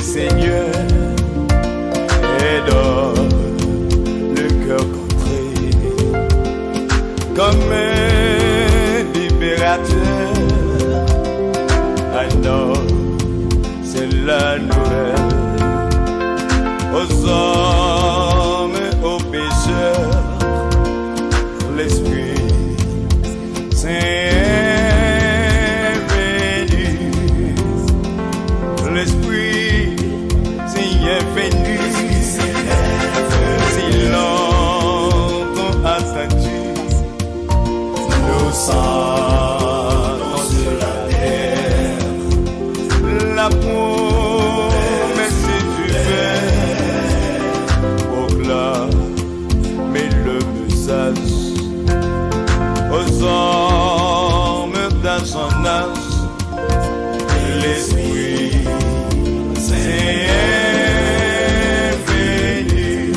Seigneur est dans le cœur contré, comme un libérateur. Alors, c'est la nouvelle aux hommes, aux pécheurs, l'Esprit Saint. L'Esprit Saint est venu, si longtemps attendu, nous sommes sur la terre, la promesse du Père, proclame le message aux hommes dans son âge. L'Esprit Saint est venu,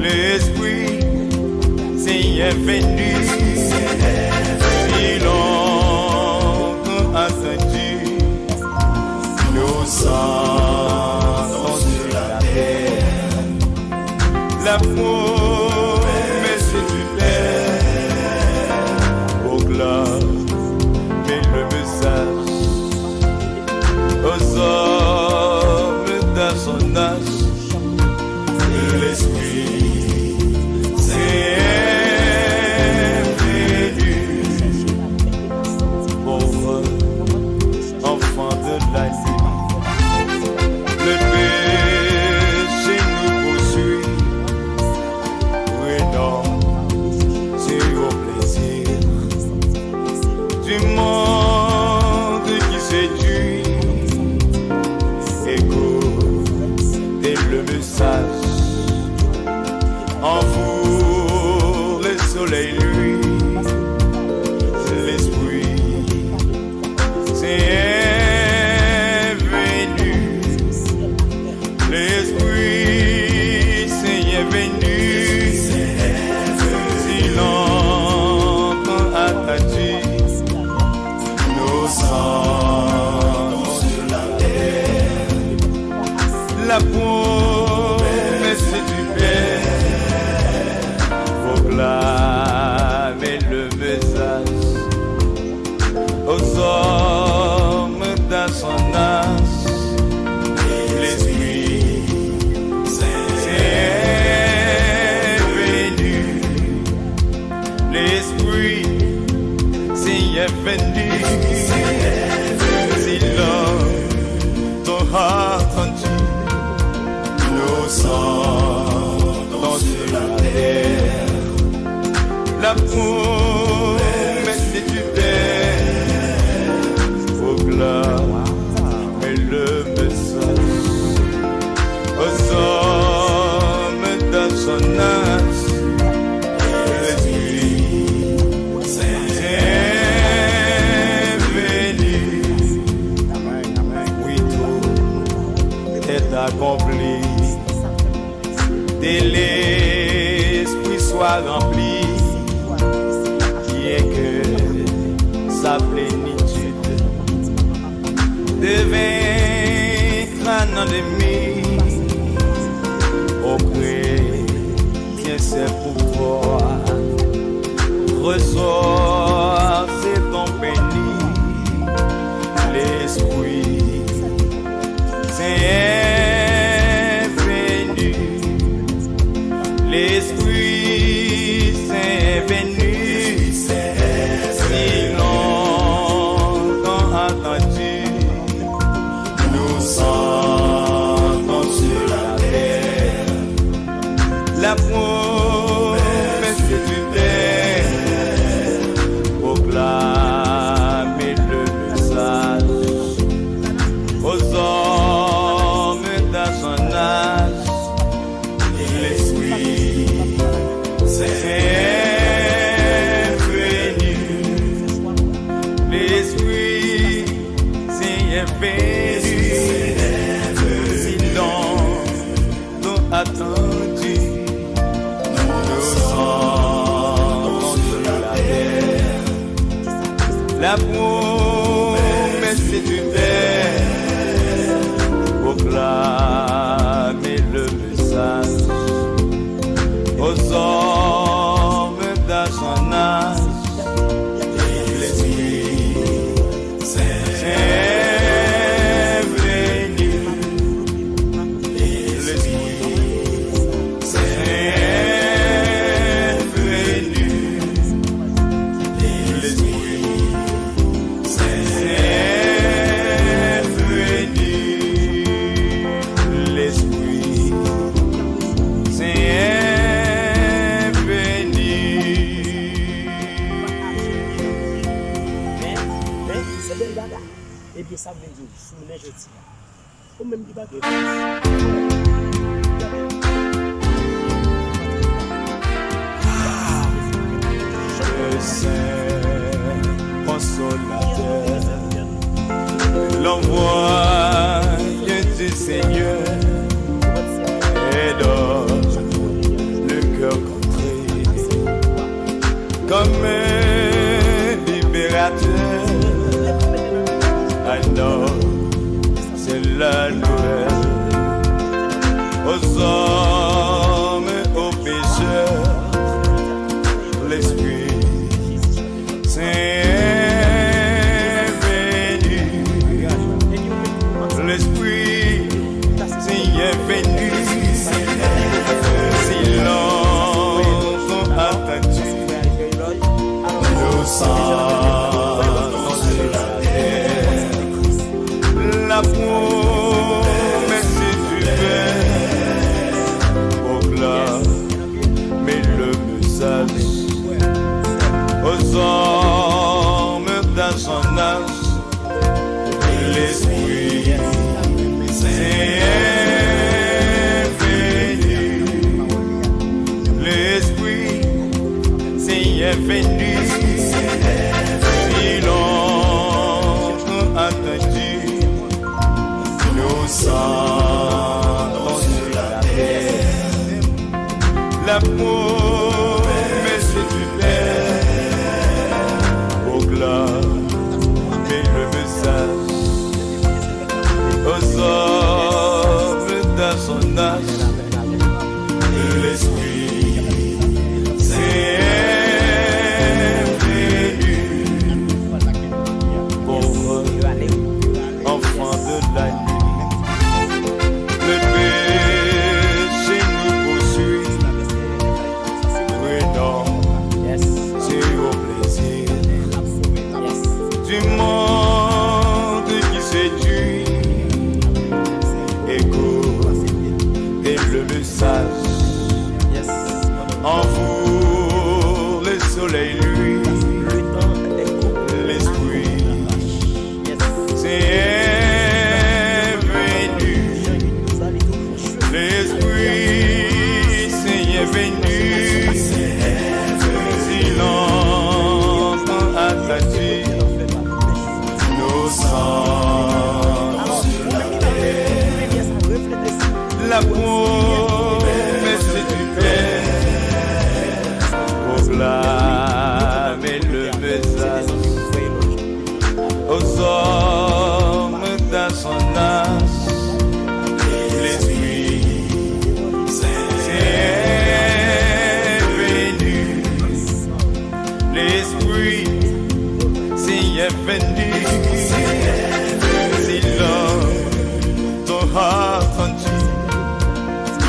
l'Esprit Saint est venu, si longtemps attendu, nous sommes sur la terre, la promesse du Père, proclame le message aux hommes dans son âge. L'Esprit Saint est venu, pauvre enfant de la nuit. Le péché nous poursuit, prenons sur au plaisir du monde qui séduit. Écoutez le message, en vous le soleil lui, l'Esprit Saint est venu, l'Esprit Saint est venu, si longtemps attendu, nous sommes sur la terre, la promesse du Père, proclame le message aux hommes dans son âge. L'Esprit Saint est venu, l'Esprit Saint est venu, si longtemps attendu, nous sommes sur la terre, la promesse du Père, proclame le message aux hommes dans son âge. L'Esprit Saint est venu, oui, tout est accompli, et l'Esprit soit rempli, qui est que sa plénitude devait un ennemi au chrétien, c'est pouvoir recevoir c'est ton béni. L'Esprit Saint est venu, l'Esprit Saint est venu, si longtemps attendu, nous sommes sur la terre, la promesse du Père, proclame le message aux hommes même qui va le Saint consolateur, l'envoi du Seigneur et donne le cœur contré comme un libérateur. Alors c'est la nouvelle aux hommes, aux pécheurs, l'Esprit Saint est venu, l'Esprit Saint est venu, si longtemps attendu, nous sommes sur la terre, la promesse du Père, proclame le message aux hommes dans son âge, l'Esprit Saint est venu, l'Esprit Saint est venu, si longtemps attendu, nous sommes sur la terre, la promesse du Père, proclame le message aux hommes dans son âge, l'Esprit Saint est venu, pauvre enfant de la nuit, le péché nous poursuit, prenons c'est au plaisir du monde qui séduit. Écoutez le message. En vous, le soleil, lui, l'Esprit c'est venu. L'Esprit c'est venu. Si longtemps attendu, nous sommes sur la terre, la promesse du Père, proclame le message aux hommes dans son âge, l'Esprit Saint est venu, l'Esprit Saint est venu, si longtemps attendu,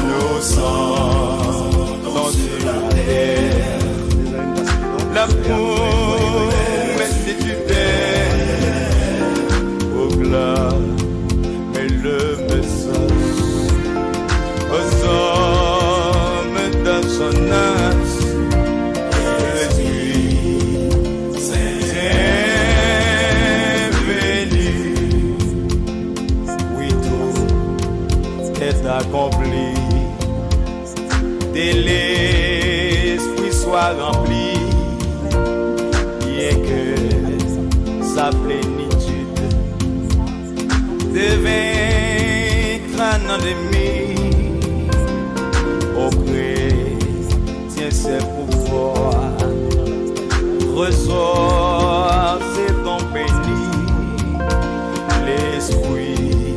nous sommes sur la terre, la promesse du Père, proclame le message aux hommes dans son âge, l'Esprit Saint est venu, oui tout est accompli, dès l'Esprit soit rempli, bien que sa plénitude de vaincre un ennemi, au chrétien ses pouvoirs, ressort ses dons bénis, l'Esprit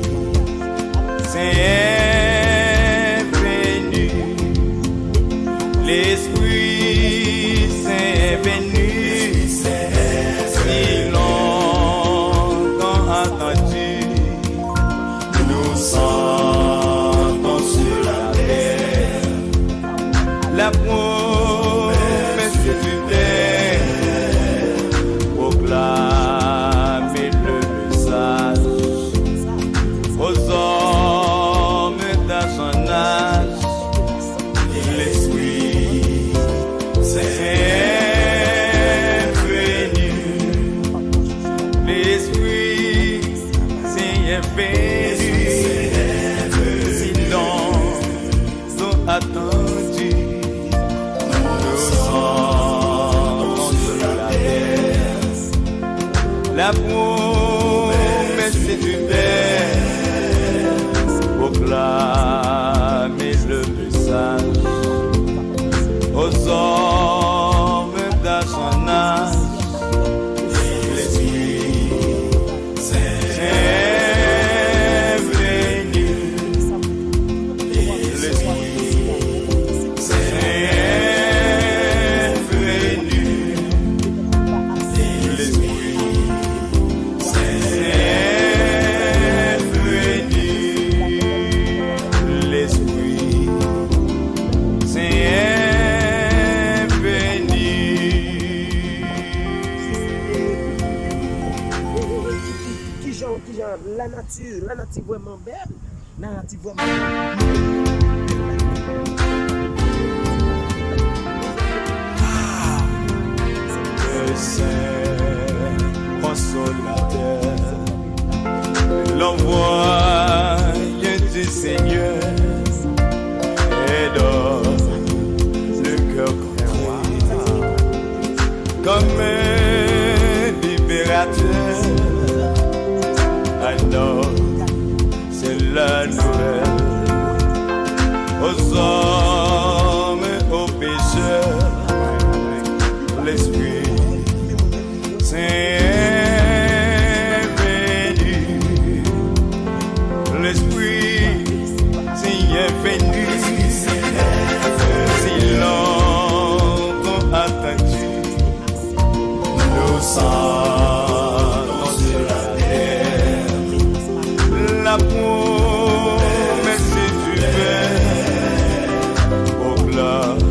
Saint est venu, l'Esprit Saint est venu, si longtemps attendu, nous sommes sur la terre, la promesse du Père, proclame le message aux hommes dans son âge, l'Esprit Saint est venu, l'Esprit Saint est venu. narrative vraiment belle, narrative vraiment le Saint consolateur, l'envoi du Seigneur et donne le cœur contrit comme un libérateur. Alors c'est la nouvelle aux hommes, aux pécheurs, l'Esprit Saint est venu, l'Esprit Saint est venu, si longtemps attendu, nous sommes sur la terre, la promesse du Père, proclame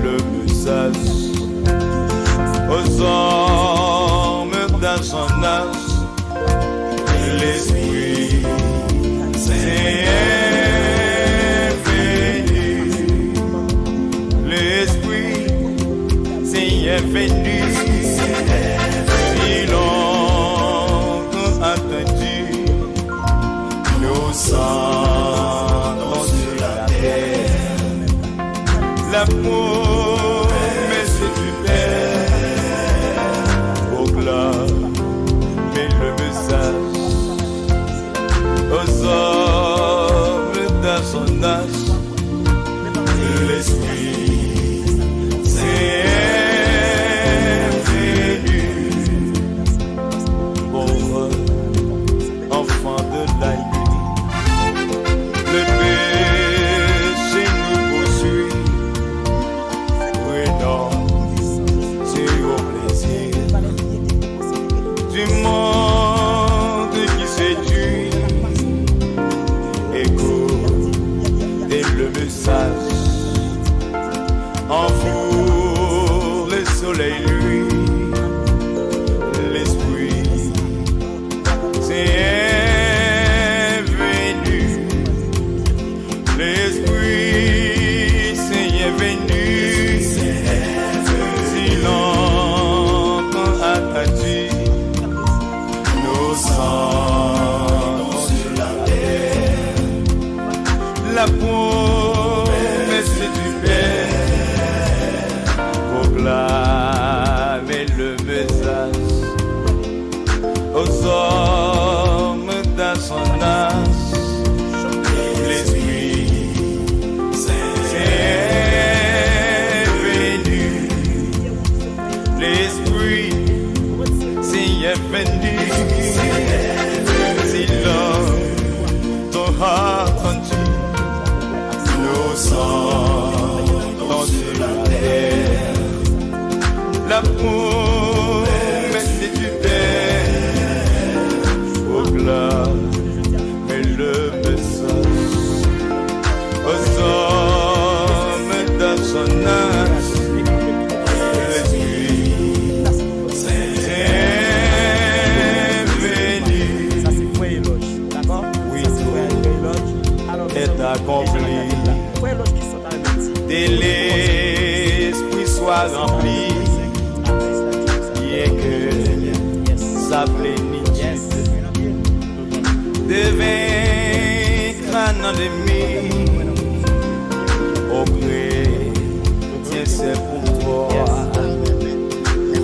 le message aux hommes dans son âge, l'Esprit Saint est venu, l'Esprit Saint est venu, si longtemps attendu, nous sommes sur la terre, la promesse du Père proclame le message aux hommes dans son âge, l'Esprit Saint est venu pour enfants de la nuit, le péché nous poursuit, oui non, c'est au plaisir du monde qui séduit. Écoutez le message, en vous le soleil lui, l'Esprit c'est venu, l'Esprit c'est venu, si longtemps attendu, nous sommes sur la terre, la promesse du Père proclame le message aux hommes dans son âge, l'Esprit Saint est venu, l'Esprit Saint est venu, si longtemps attendu, nous sommes sur la terre, la promesse du Père proclame le message aux hommes dans son âge, l'Esprit Saint est venu, oui, tout est accompli, et l'Esprit soit rempli, bien que sa plénitude de vaincre un ennemi, auprès de c'est pour toi,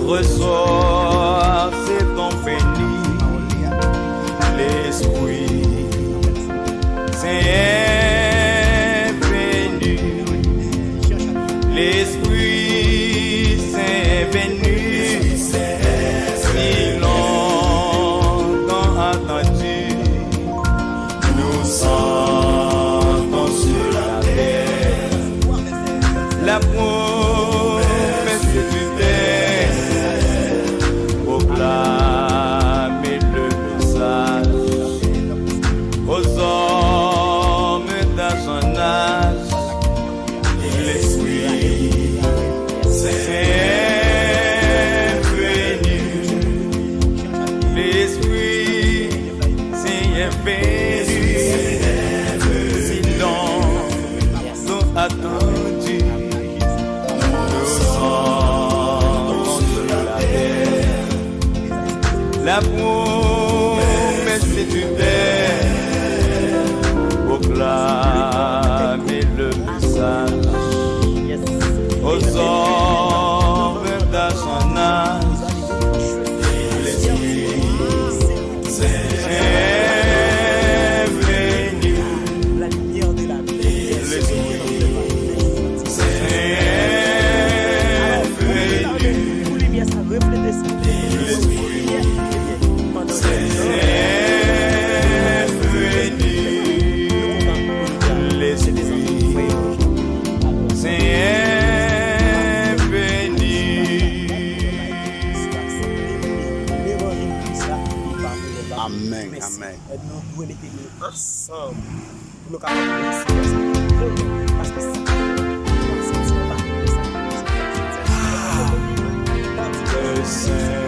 ressort c'est ton béni, l'Esprit c'est venu, l'Esprit c'est venu, si longtemps attendu, nous sommes sur la terre, la promesse du Père proclame le message aux hommes dans son âge, l'Esprit c'est venu, l'Esprit c'est venu. ensemble pour nous capables de réussir ça. Parce que ça, c'est pas Le Saint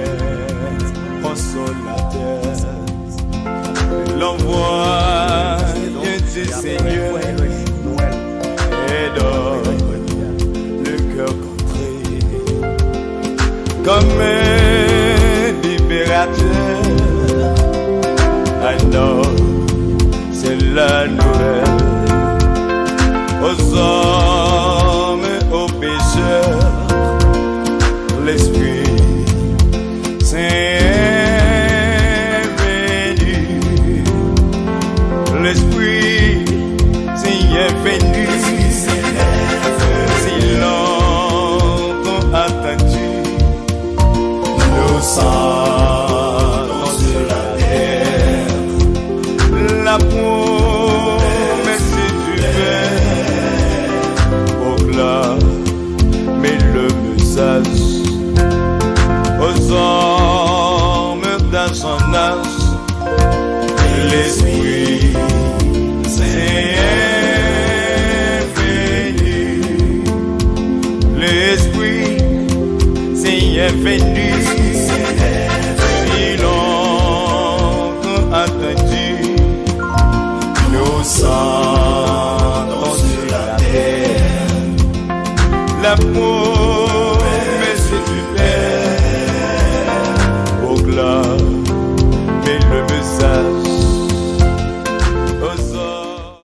consolateur, l'envoi du Seigneur et donne le cœur contré comme un libérateur. Alors, c'est la nouvelle aux hommes, aux pécheurs, l'Esprit Saint est venu, l'Esprit Saint est venu, si longtemps attendu, nous sommes sur la terre, la promesse du Père, proclame le message aux hommes dans son âge, l'Esprit Saint est venu, l'Esprit Saint est venu, si longtemps attendu, nous sommes sur la terre, la promesse du Père.